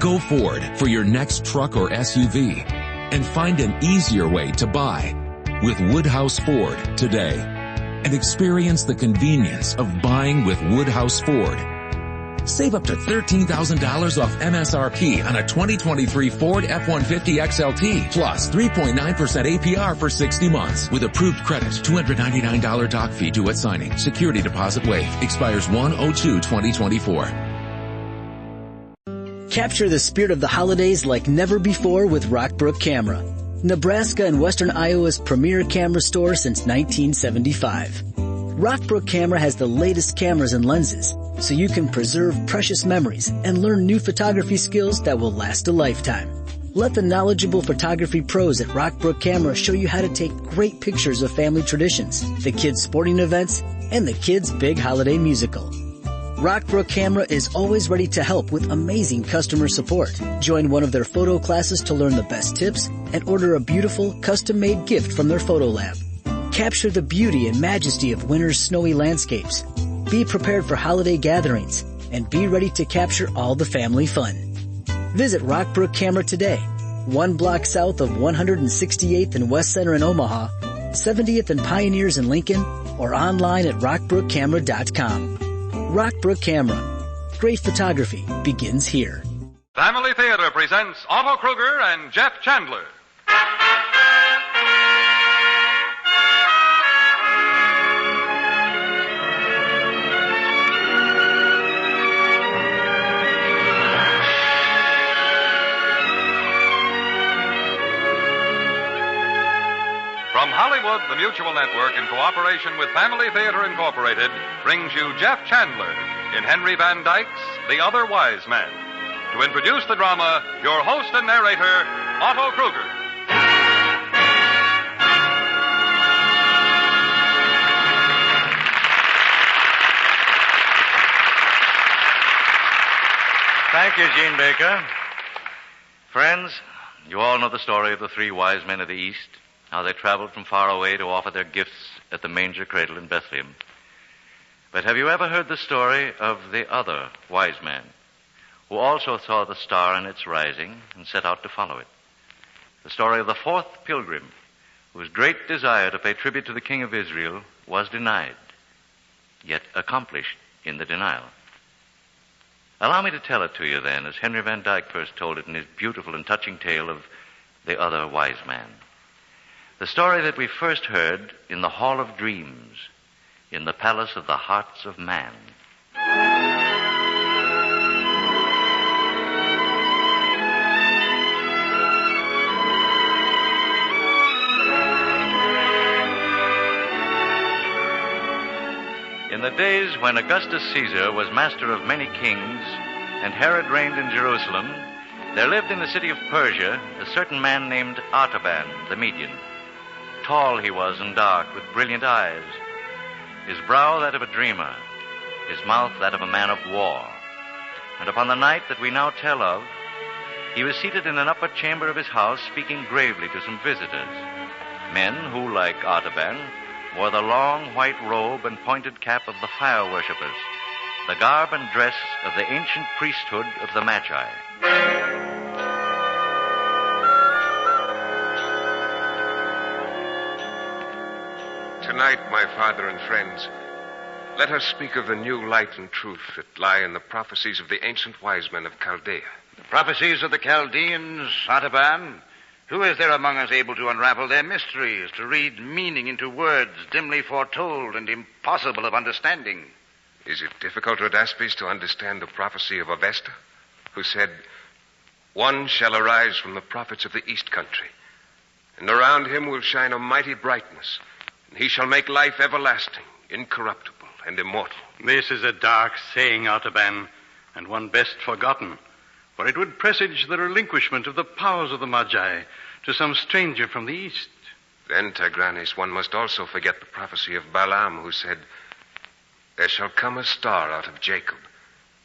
Go Ford for your next truck or SUV and find an easier way to buy with Woodhouse Ford today and experience the convenience of buying with Woodhouse Ford. Save up to $13,000 off MSRP on a 2023 Ford F-150 XLT plus 3.9% APR for 60 months with approved credit. $299 doc fee due at signing. Security deposit waived. Expires 1/02/2024. Capture the spirit of the holidays like never before with Rockbrook Camera. Nebraska and Western Iowa's premier camera store since 1975. Rockbrook Camera has the latest cameras and lenses, so you can preserve precious memories and learn new photography skills that will last a lifetime. Let the knowledgeable photography pros at Rockbrook Camera show you how to take great pictures of family traditions, the kids' sporting events, and the kids' big holiday musical. Rockbrook Camera is always ready to help with amazing customer support. Join one of their photo classes to learn the best tips and order a beautiful, custom-made gift from their photo lab. Capture the beauty and majesty of winter's snowy landscapes. Be prepared for holiday gatherings and be ready to capture all the family fun. Visit Rockbrook Camera today, 1 block south of 168th and West Center in Omaha, 70th and Pioneers in Lincoln, or online at rockbrookcamera.com. Rockbrook Camera. Great photography begins here. Family Theater presents Otto Kruger and Jeff Chandler. From Hollywood, the Mutual Network, in cooperation with Family Theater Incorporated, brings you Jeff Chandler in Henry Van Dyke's The Other Wise Man. To introduce the drama, your host and narrator, Otto Kruger. Thank you, Gene Baker. Friends, you all know the story of the 3 wise men of the East, how they traveled from far away to offer their gifts at the manger cradle in Bethlehem. But have you ever heard the story of the other wise man, who also saw the star in its rising and set out to follow it? The story of the 4th pilgrim, whose great desire to pay tribute to the King of Israel was denied, yet accomplished in the denial. Allow me to tell it to you then, as Henry Van Dyke first told it in his beautiful and touching tale of the other wise man. The story that we first heard in the Hall of Dreams, in the Palace of the Hearts of Man. In the days when Augustus Caesar was master of many kings and Herod reigned in Jerusalem, there lived in the city of Persia a certain man named Artaban the Median. Tall he was and dark, with brilliant eyes, his brow that of a dreamer, his mouth that of a man of war. And upon the night that we now tell of, he was seated in an upper chamber of his house, speaking gravely to some visitors, men who, like Artaban, wore the long white robe and pointed cap of the fire worshippers, the garb and dress of the ancient priesthood of the Magi. Tonight, my father and friends, let us speak of the new light and truth that lie in the prophecies of the ancient wise men of Chaldea. The prophecies of the Chaldeans, Artaban? Who is there among us able to unravel their mysteries, to read meaning into words dimly foretold and impossible of understanding? Is it difficult, Rhodaspes, to understand the prophecy of Avesta, who said, "One shall arise from the prophets of the east country, and around him will shine a mighty brightness, and he shall make life everlasting, incorruptible, and immortal"? This is a dark saying, Artaban, and one best forgotten, for it would presage the relinquishment of the powers of the Magi to some stranger from the east. Then, Tigranes, one must also forget the prophecy of Balaam, who said, "There shall come a star out of Jacob,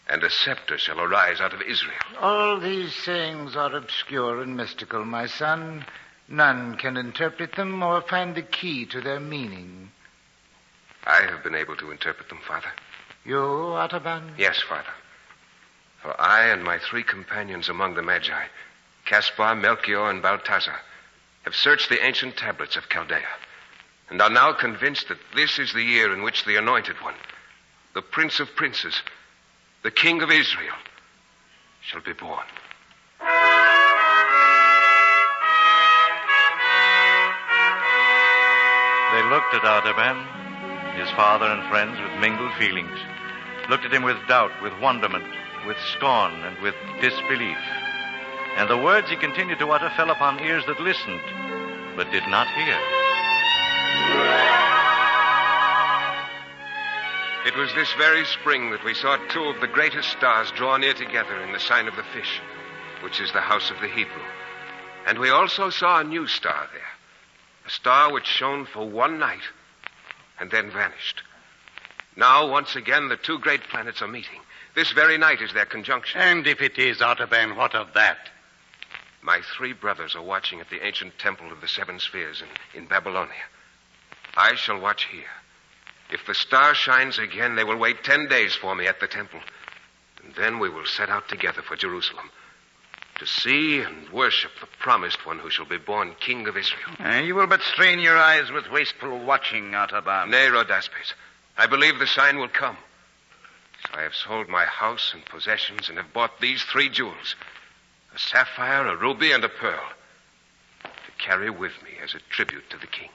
and a scepter shall arise out of Israel." All these sayings are obscure and mystical, my son. None can interpret them or find the key to their meaning. I have been able to interpret them, Father. You, Artaban? Yes, Father. For I and my 3 companions among the Magi, Caspar, Melchior, and Balthazar, have searched the ancient tablets of Chaldea, and are now convinced that this is the year in which the Anointed One, the Prince of Princes, the King of Israel, shall be born. They looked at Artaban, his father and friends, with mingled feelings. Looked at him with doubt, with wonderment, with scorn, and with disbelief. And the words he continued to utter fell upon ears that listened, but did not hear. It was this very spring that we saw 2 of the greatest stars draw near together in the sign of the fish, which is the house of the Hebrew. And we also saw a new star there, a star which shone for one night and then vanished. Now, once again, the 2 great planets are meeting. This very night is their conjunction. And if it is, Artaban, what of that? My 3 brothers are watching at the ancient temple of the 7 spheres in Babylonia. I shall watch here. If the star shines again, they will wait 10 days for me at the temple. And then we will set out together for Jerusalem to see and worship the promised one who shall be born King of Israel. You will but strain your eyes with wasteful watching, Artaban. Nay, Rhodaspes. I believe the sign will come. So I have sold my house and possessions and have bought these 3 jewels, a sapphire, a ruby, and a pearl, to carry with me as a tribute to the king.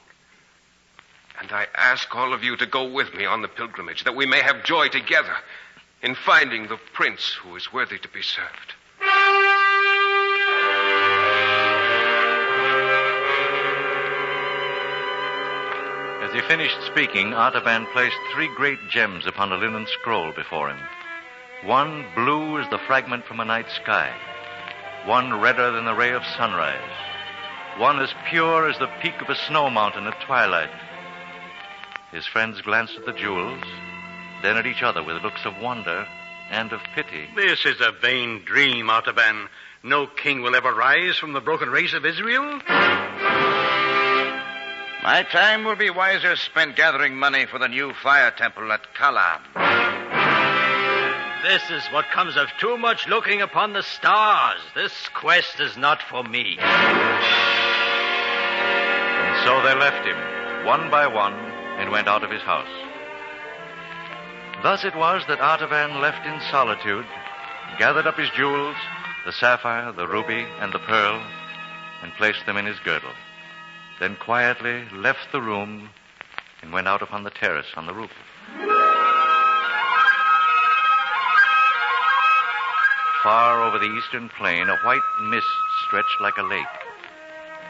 And I ask all of you to go with me on the pilgrimage, that we may have joy together in finding the prince who is worthy to be served. As he finished speaking, Artaban placed 3 great gems upon a linen scroll before him. One blue as the fragment from a night sky. One redder than the ray of sunrise. One as pure as the peak of a snow mountain at twilight. His friends glanced at the jewels, then at each other with looks of wonder and of pity. This is a vain dream, Artaban. No king will ever rise from the broken race of Israel. My time will be wiser spent gathering money for the new fire temple at Kalam. This is what comes of too much looking upon the stars. This quest is not for me. And so they left him, one by one, and went out of his house. Thus it was that Artaban left in solitude, gathered up his jewels, the sapphire, the ruby, and the pearl, and placed them in his girdle. Then quietly left the room and went out upon the terrace on the roof. Far over the eastern plain, a white mist stretched like a lake.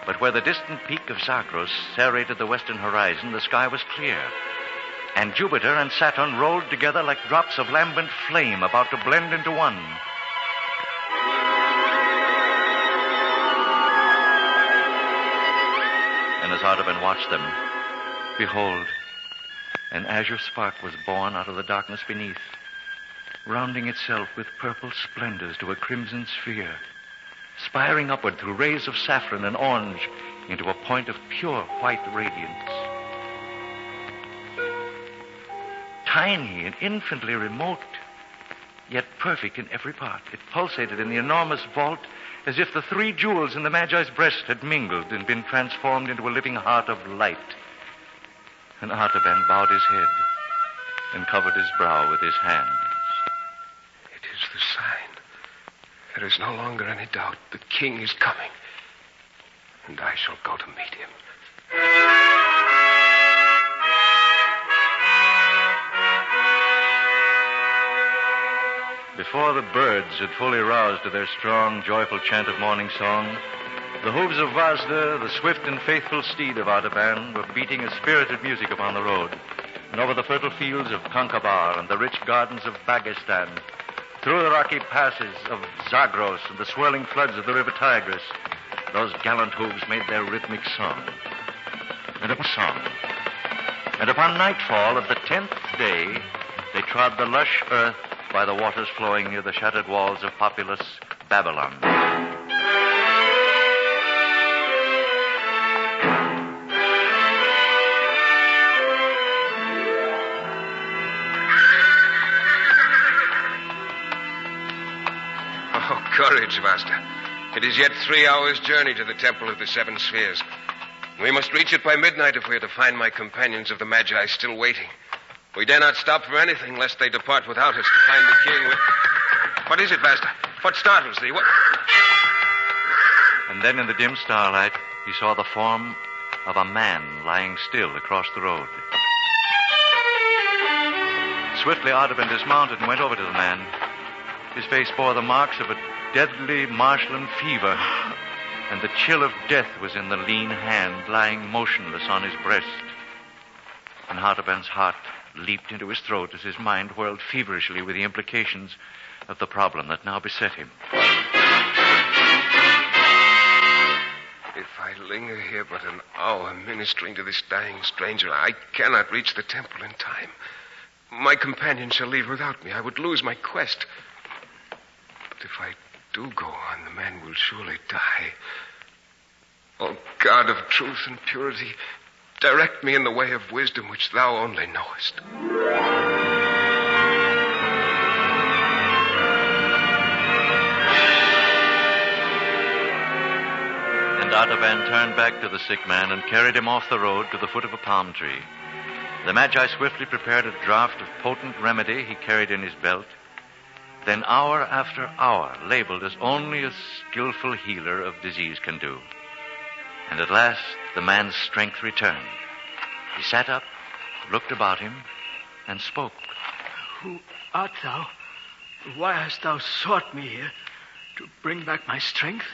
But where the distant peak of Zagros serrated the western horizon, the sky was clear. And Jupiter and Saturn rolled together like drops of lambent flame about to blend into one. And as Artaban watched them, behold, an azure spark was born out of the darkness beneath, rounding itself with purple splendors to a crimson sphere, spiring upward through rays of saffron and orange into a point of pure white radiance. Tiny and infinitely remote, yet perfect in every part. It pulsated in the enormous vault as if the 3 jewels in the Magi's breast had mingled and been transformed into a living heart of light. And Artaban bowed his head and covered his brow with his hands. It is the sign. There is no longer any doubt. The king is coming, and I shall go to meet him. Before the birds had fully roused to their strong, joyful chant of morning song, the hooves of Vazda, the swift and faithful steed of Artaban, were beating a spirited music upon the road, and over the fertile fields of Kankabar and the rich gardens of Bagistan, through the rocky passes of Zagros and the swirling floods of the river Tigris, those gallant hooves made their rhythmic song. And upon nightfall of the 10th day, they trod the lush earth by the waters flowing near the shattered walls of populous Babylon. Courage, Master. It is yet 3 hours' journey to the Temple of the Seven Spheres. We must reach it by midnight if we are to find my companions of the Magi still waiting. We dare not stop for anything lest they depart without us to find the king with... What is it, Master? What startles thee? What... And then in the dim starlight, he saw the form of a man lying still across the road. Swiftly, Artaban dismounted and went over to the man. His face bore the marks of a deadly marshland fever, and the chill of death was in the lean hand lying motionless on his breast. And Artaban's heart leaped into his throat as his mind whirled feverishly with the implications of the problem that now beset him. If I linger here but an hour ministering to this dying stranger, I cannot reach the temple in time. My companion shall leave without me. I would lose my quest. But if I do go on, the man will surely die. O God of truth and purity, direct me in the way of wisdom which thou only knowest. And Artaban turned back to the sick man and carried him off the road to the foot of a palm tree. The Magi swiftly prepared a draught of potent remedy he carried in his belt. Then hour after hour labeled as only a skillful healer of disease can do. And at last the man's strength returned. He sat up, looked about him, and spoke. Who art thou? Why hast thou sought me here? To bring back my strength?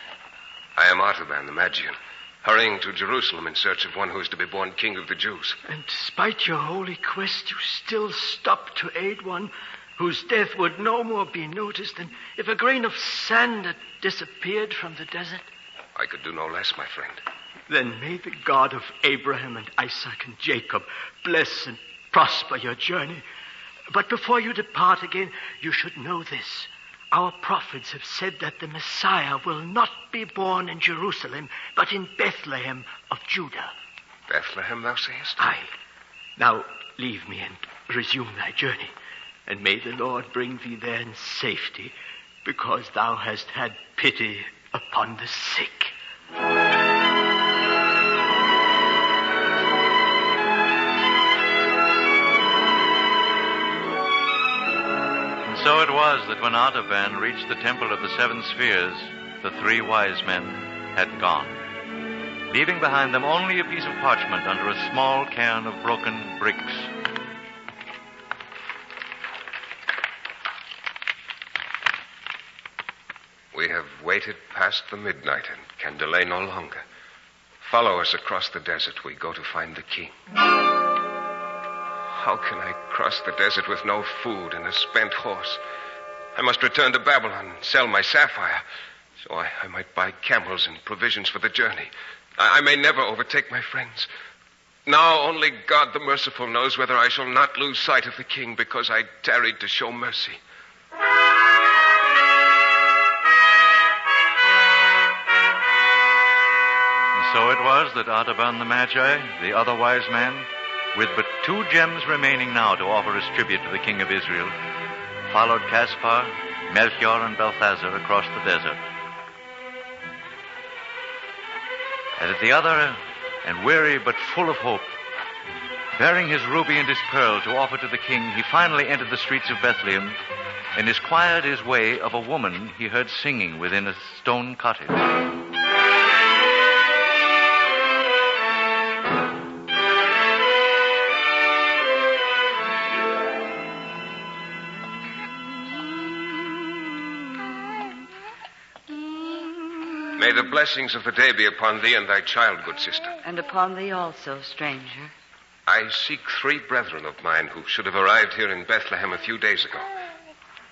I am Artaban, the Magian, hurrying to Jerusalem in search of one who is to be born king of the Jews. And despite your holy quest, you still stop to aid one whose death would no more be noticed than if a grain of sand had disappeared from the desert? I could do no less, my friend. Then may the God of Abraham and Isaac and Jacob bless and prosper your journey. But before you depart again, you should know this. Our prophets have said that the Messiah will not be born in Jerusalem, but in Bethlehem of Judah. Bethlehem, thou sayest? Aye. Now leave me and resume thy journey, and may the Lord bring thee there in safety, because thou hast had pity upon the sick. So it was that when Artaban reached the Temple of the Seven Spheres, the three wise men had gone, leaving behind them only a piece of parchment under a small cairn of broken bricks. We have waited past the midnight and can delay no longer. Follow us across the desert. We go to find the king. How can I cross the desert with no food and a spent horse? I must return to Babylon and sell my sapphire, so I might buy camels and provisions for the journey. I may never overtake my friends. Now only God the Merciful knows whether I shall not lose sight of the king because I tarried to show mercy. And so it was that Artaban the Magi, the other wise man, with but 2 gems remaining now to offer as tribute to the king of Israel, followed Caspar, Melchior, and Balthazar across the desert. And at the other, and weary but full of hope, bearing his ruby and his pearl to offer to the king, he finally entered the streets of Bethlehem and inquired his way of a woman he heard singing within a stone cottage. May the blessings of the day be upon thee and thy child, good sister. And upon thee also, stranger. I seek 3 brethren of mine who should have arrived here in Bethlehem a few days ago.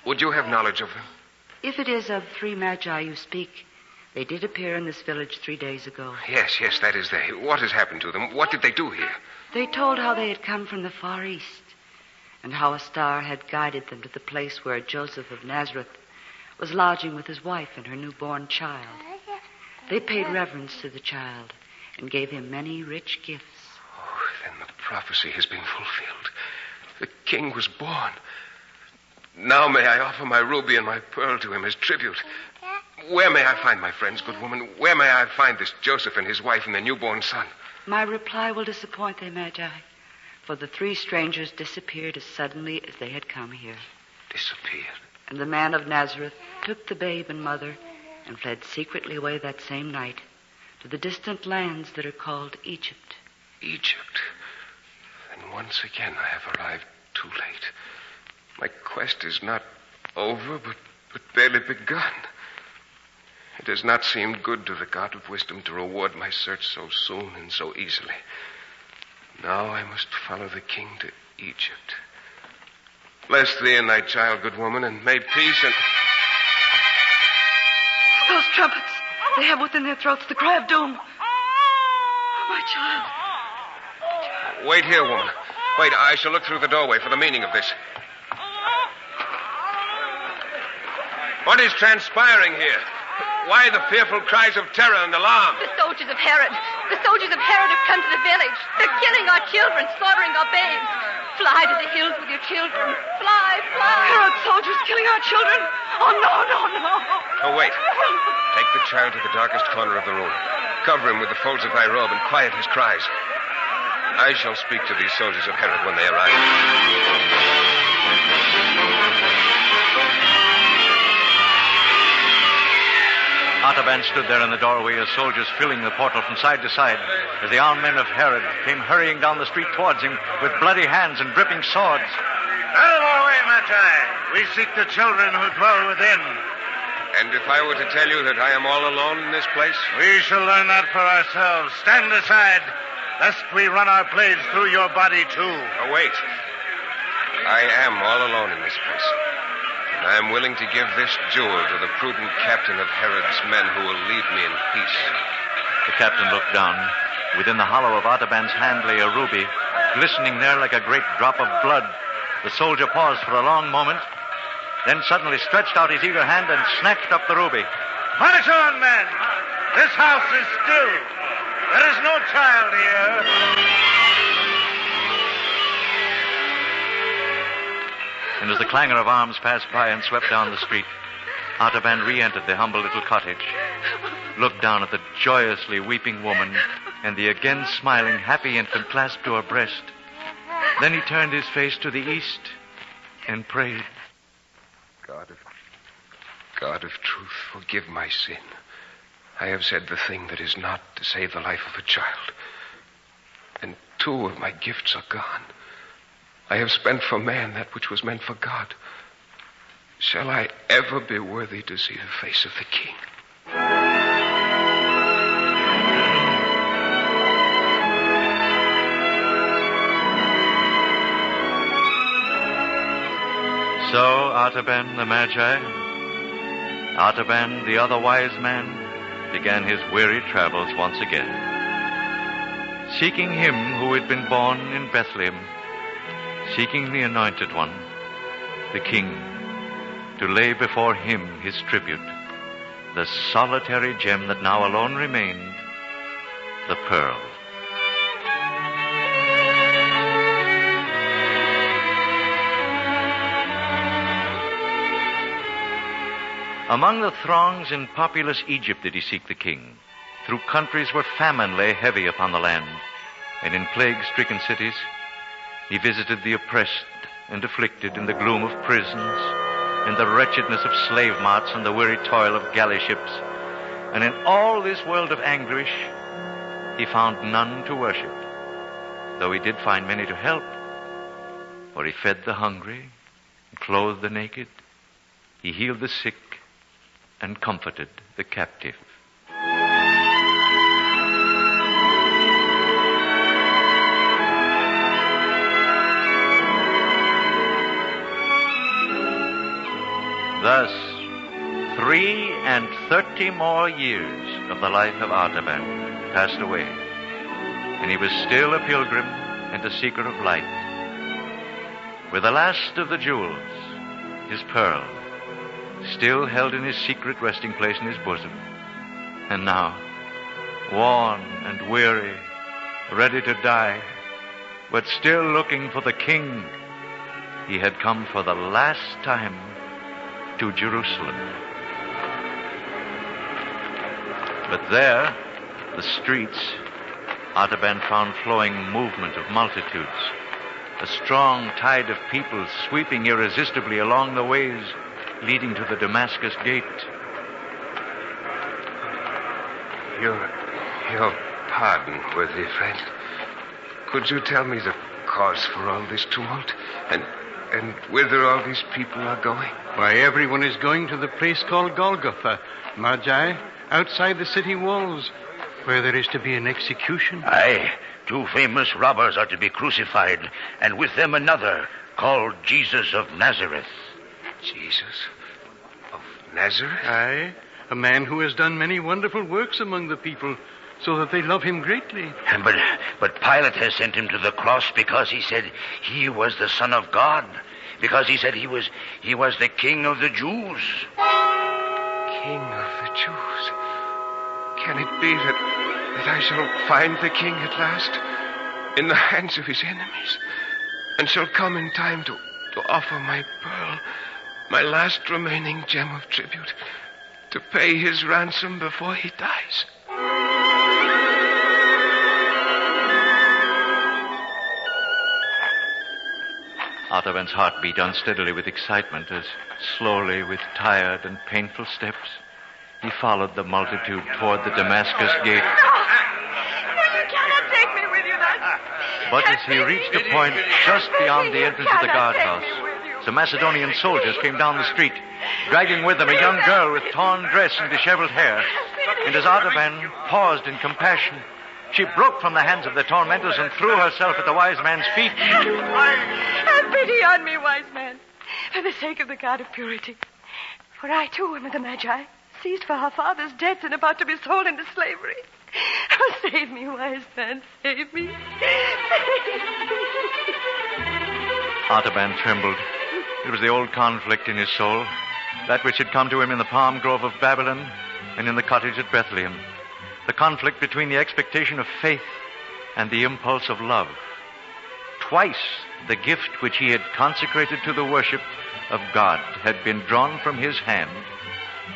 Would you have knowledge of them? If it is of 3 Magi you speak, they did appear in this village 3 days ago. Yes, that is they. What has happened to them? What did they do here? They told how they had come from the Far East, and how a star had guided them to the place where Joseph of Nazareth was lodging with his wife and her newborn child. They paid reverence to the child and gave him many rich gifts. Oh, then the prophecy has been fulfilled. The king was born. Now may I offer my ruby and my pearl to him as tribute. Where may I find my friends, good woman? Where may I find this Joseph and his wife and their newborn son? My reply will disappoint thee, Magi, for the three strangers disappeared as suddenly as they had come here. Disappeared? And the man of Nazareth took the babe and mother and fled secretly away that same night to the distant lands that are called Egypt. Egypt? Then once again I have arrived too late. My quest is not over, but barely begun. It does not seem good to the God of wisdom to reward my search so soon and so easily. Now I must follow the king to Egypt. Bless thee and thy child, good woman, and may peace and... Those trumpets, they have within their throats the cry of doom. My child. Wait here, woman. Wait, I shall look through the doorway for the meaning of this. What is transpiring here? Why the fearful cries of terror and alarm? The soldiers of Herod. The soldiers of Herod have come to the village. They're killing our children, slaughtering our babes. Fly to the hills with your children. Fly, fly. Herod's soldiers killing our children. Oh, no. Oh, wait. Take the child to the darkest corner of the room. Cover him with the folds of thy robe and quiet his cries. I shall speak to these soldiers of Herod when they arrive. Artaban stood there in the doorway as soldiers filling the portal from side to side as the armed men of Herod came hurrying down the street towards him with bloody hands and dripping swords. Out of our way, Magi. We seek the children who dwell within. And if I were to tell you that I am all alone in this place? We shall learn that for ourselves. Stand aside, lest we run our blades through your body, too. Oh, wait. I am all alone in this place. I am willing to give this jewel to the prudent captain of Herod's men who will leave me in peace. The captain looked down. Within the hollow of Artaban's hand lay a ruby, glistening there like a great drop of blood. The soldier paused for a long moment, then suddenly stretched out his eager hand and snatched up the ruby. March on, men! This house is still. There is no child here. And as the clangor of arms passed by and swept down the street, Artaban re-entered the humble little cottage, looked down at the joyously weeping woman and the again smiling happy infant clasped to her breast. Then he turned his face to the east and prayed. God of truth, forgive my sin. I have said the thing that is not to save the life of a child. And 2 of my gifts are gone. I have spent for man that which was meant for God. Shall I ever be worthy to see the face of the king? So Artaban the Magi, Artaban the other wise man, began his weary travels once again, seeking him who had been born in Bethlehem, seeking the Anointed One, the King, to lay before him his tribute, the solitary gem that now alone remained, the pearl. Among the throngs in populous Egypt did he seek the King, through countries where famine lay heavy upon the land, and in plague-stricken cities he visited the oppressed and afflicted in the gloom of prisons, in the wretchedness of slave marts and the weary toil of galley ships. And in all this world of anguish, he found none to worship, though he did find many to help. For he fed the hungry, and clothed the naked, he healed the sick, and comforted the captive. Thus, 33 more years of the life of Artaban passed away, and he was still a pilgrim and a seeker of light. With the last of the jewels, his pearl, still held in his secret resting place in his bosom, and now, worn and weary, ready to die, but still looking for the King, he had come for the last time to Jerusalem. But there, the streets, Artaban found flowing movement of multitudes. A strong tide of people sweeping irresistibly along the ways leading to the Damascus gate. Your pardon, worthy friend. Could you tell me the cause for all this tumult? And whither all these people are going? Why, everyone is going to the place called Golgotha, Magi, outside the city walls, where there is to be an execution. Aye, 2 famous robbers are to be crucified, and with them another called Jesus of Nazareth. Jesus of Nazareth? Aye, a man who has done many wonderful works among the people, so that they love him greatly. But Pilate has sent him to the cross because he said he was the Son of God. Because he said he was the King of the Jews. King of the Jews? Can it be that I shall find the king at last in the hands of his enemies, and shall come in time to offer my pearl, my last remaining gem of tribute, to pay his ransom before he dies? Artaban's heart beat unsteadily with excitement as, slowly, with tired and painful steps, he followed the multitude toward the Damascus gate. No, you cannot take me with you. But as he reached a point just beyond the entrance of the guardhouse, some Macedonian soldiers came down the street, dragging with them a young girl with torn dress and disheveled hair. And as Artaban paused in compassion, she broke from the hands of the tormentors and threw herself at the wise man's feet. Have pity on me, wise man, for the sake of the God of purity. For I, too, am of the Magi, seized for our father's death and about to be sold into slavery. Oh, save me, wise man, save me. Artaban trembled. It was the old conflict in his soul, that which had come to him in the palm grove of Babylon and in the cottage at Bethlehem. The conflict between the expectation of faith and the impulse of love. Twice the gift which he had consecrated to the worship of God had been drawn from his hand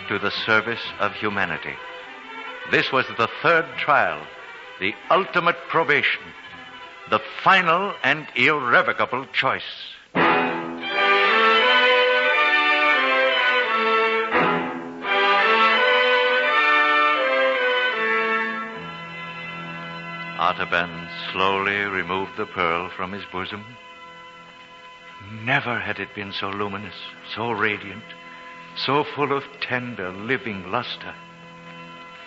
to the service of humanity. This was the third trial, the ultimate probation, the final and irrevocable choice. Artaban slowly removed the pearl from his bosom. Never had it been so luminous, so radiant, so full of tender, living luster.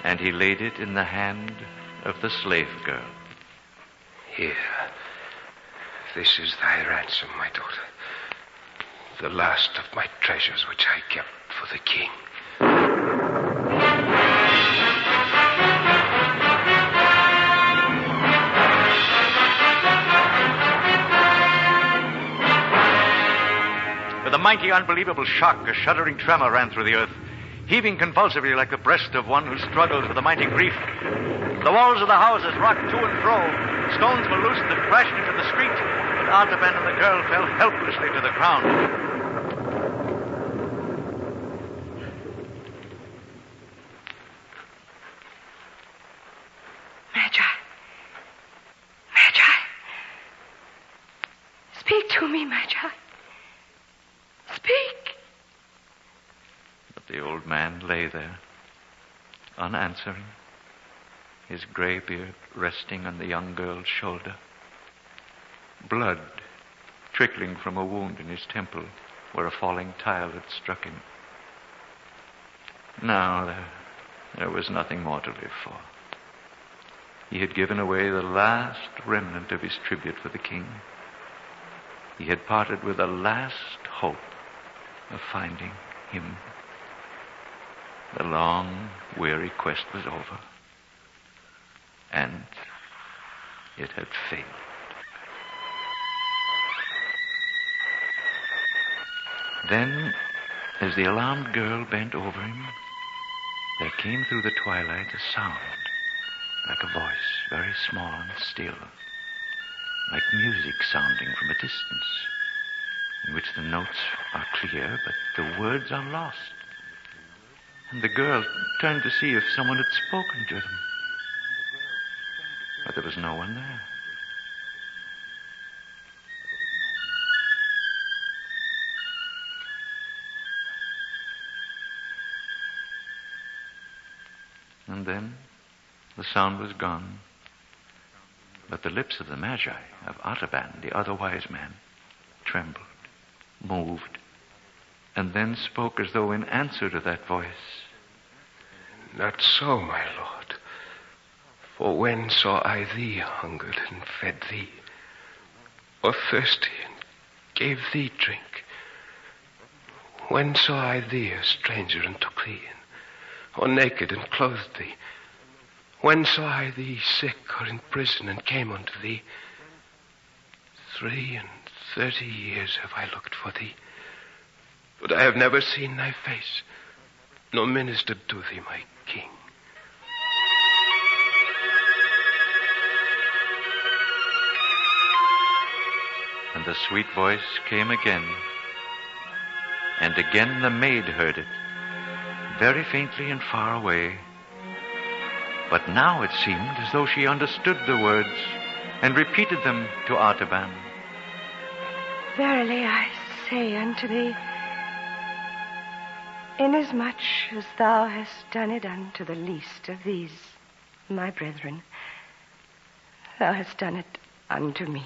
And he laid it in the hand of the slave girl. Here. This is thy ransom, my daughter. The last of my treasures which I kept for the king. With a mighty, unbelievable shock, a shuddering tremor ran through the earth, heaving convulsively like the breast of one who struggles with a mighty grief. The walls of the houses rocked to and fro. Stones were loosed and crashed into the street, but Artaban and the girl fell helplessly to the ground. Magi. Magi. Speak to me, Magi. Speak. But the old man lay there, unanswering, his gray beard resting on the young girl's shoulder. Blood trickling from a wound in his temple where a falling tile had struck him. Now there was nothing more to live for. He had given away the last remnant of his tribute for the king. He had parted with the last hope of finding him. The long, weary quest was over. And it had failed. Then, as the alarmed girl bent over him, there came through the twilight a sound, like a voice, very small and still, like music sounding from a distance, in which the notes are clear, but the words are lost. And the girl turned to see if someone had spoken to them. But there was no one there. And then the sound was gone. But the lips of the Magi, of Artaban, the other wise man, trembled, moved, and then spoke as though in answer to that voice. Not so, my lord. For when saw I thee hungered and fed thee, or thirsty and gave thee drink? When saw I thee a stranger and took thee in, or naked and clothed thee? When saw I thee sick or in prison and came unto thee? 33 years have I looked for thee, but I have never seen thy face, nor ministered to thee, my king. And the sweet voice came again. And again the maid heard it, very faintly and far away. But now it seemed as though she understood the words and repeated them to Artaban. Verily I say unto thee, inasmuch as thou hast done it unto the least of these, my brethren, thou hast done it unto me.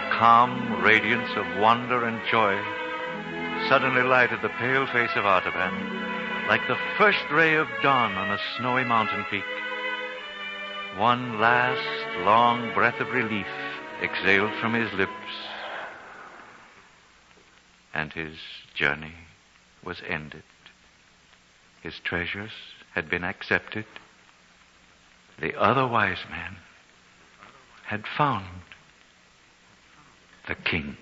The calm radiance of wonder and joy suddenly lighted the pale face of Artaban, like the first ray of dawn on a snowy mountain peak. One last long breath of relief exhaled from his lips, and his journey was ended. His treasures had been accepted. The other wise man had found the king.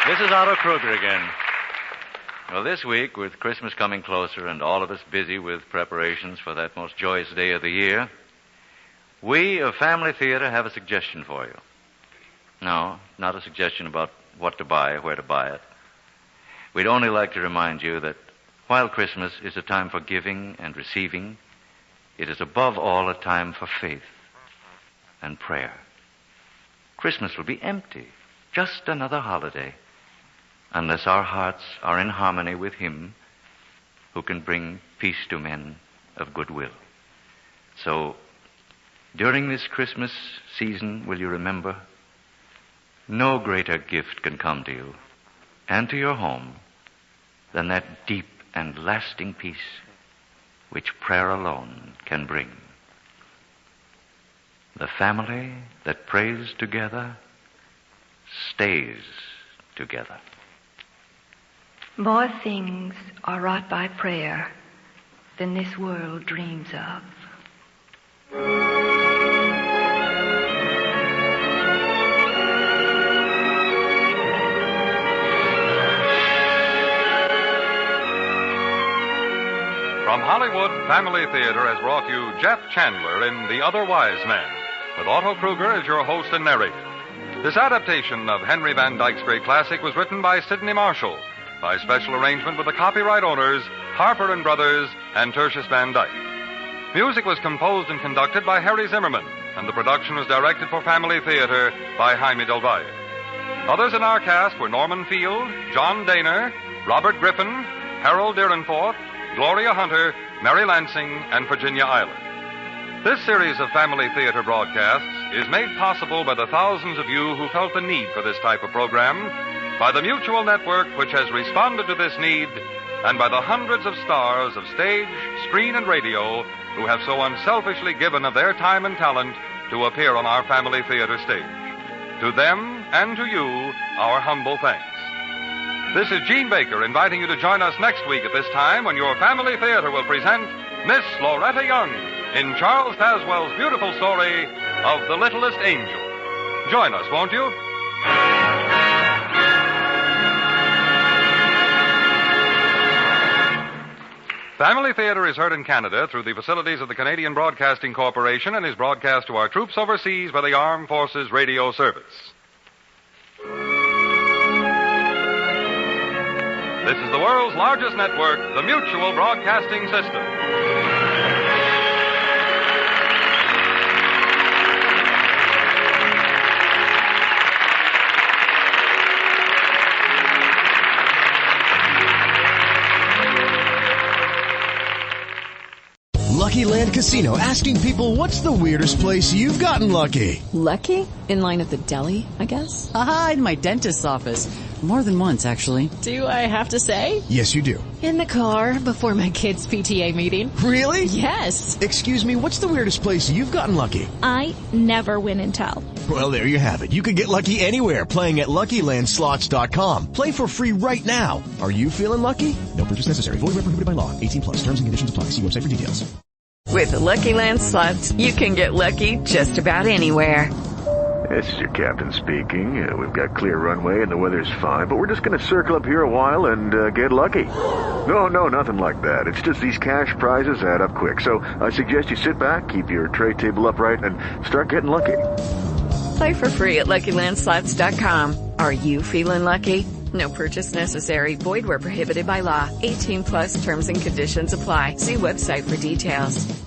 This is Otto Kruger again. Well, this week, with Christmas coming closer and all of us busy with preparations for that most joyous day of the year, we of Family Theater have a suggestion for you. No, not a suggestion about what to buy, where to buy it. We'd only like to remind you that while Christmas is a time for giving and receiving, it is above all a time for faith and prayer. Christmas will be empty, just another holiday, unless our hearts are in harmony with Him who can bring peace to men of goodwill. So, during this Christmas season, will you remember, no greater gift can come to you and to your home than that deep and lasting peace which prayer alone can bring. The family that prays together stays together. More things are wrought by prayer than this world dreams of. From Hollywood, Family Theater has brought you Jeff Chandler in The Other Wise Man, with Otto Kruger as your host and narrator. This adaptation of Henry Van Dyke's great classic was written by Sidney Marshall, by special arrangement with the copyright owners, Harper & Brothers and Tertius Van Dyke. Music was composed and conducted by Harry Zimmerman, and the production was directed for Family Theater by Jaime Del Valle. Others in our cast were Norman Field, John Daner, Robert Griffin, Harold Deerenforth, Gloria Hunter, Mary Lansing, and Virginia Island. This series of Family Theater broadcasts is made possible by the thousands of you who felt the need for this type of program, by the Mutual Network, which has responded to this need, and by the hundreds of stars of stage, screen, and radio who have so unselfishly given of their time and talent to appear on our Family Theater stage. To them and to you, our humble thanks. This is Gene Baker inviting you to join us next week at this time when your Family Theater will present Miss Loretta Young in Charles Tazwell's beautiful story of The Littlest Angel. Join us, won't you? Family Theater is heard in Canada through the facilities of the Canadian Broadcasting Corporation and is broadcast to our troops overseas by the Armed Forces Radio Service. This is the world's largest network, the Mutual Broadcasting System. Lucky Land Casino, asking people, what's the weirdest place you've gotten lucky? Lucky? In line at the deli, I guess? Aha, in my dentist's office. More than once, actually. Do I have to say? Yes, you do. In the car before my kids' PTA meeting. Really? Yes. Excuse me, what's the weirdest place you've gotten lucky? I never win and tell. Well, there you have it. You can get lucky anywhere, playing at LuckyLandSlots.com. Play for free right now. Are you feeling lucky? No purchase necessary. Void where prohibited by law. 18+. Terms and conditions apply. See website for details. With the Lucky Land Slots, you can get lucky just about anywhere. This is your captain speaking. We've got clear runway and the weather's fine, but we're just going to circle up here a while and get lucky. No, nothing like that. It's just these cash prizes add up quick. So I suggest you sit back, keep your tray table upright, and start getting lucky. Play for free at LuckyLandSlots.com. Are you feeling lucky? No purchase necessary. Void where prohibited by law. 18+ terms and conditions apply. See website for details.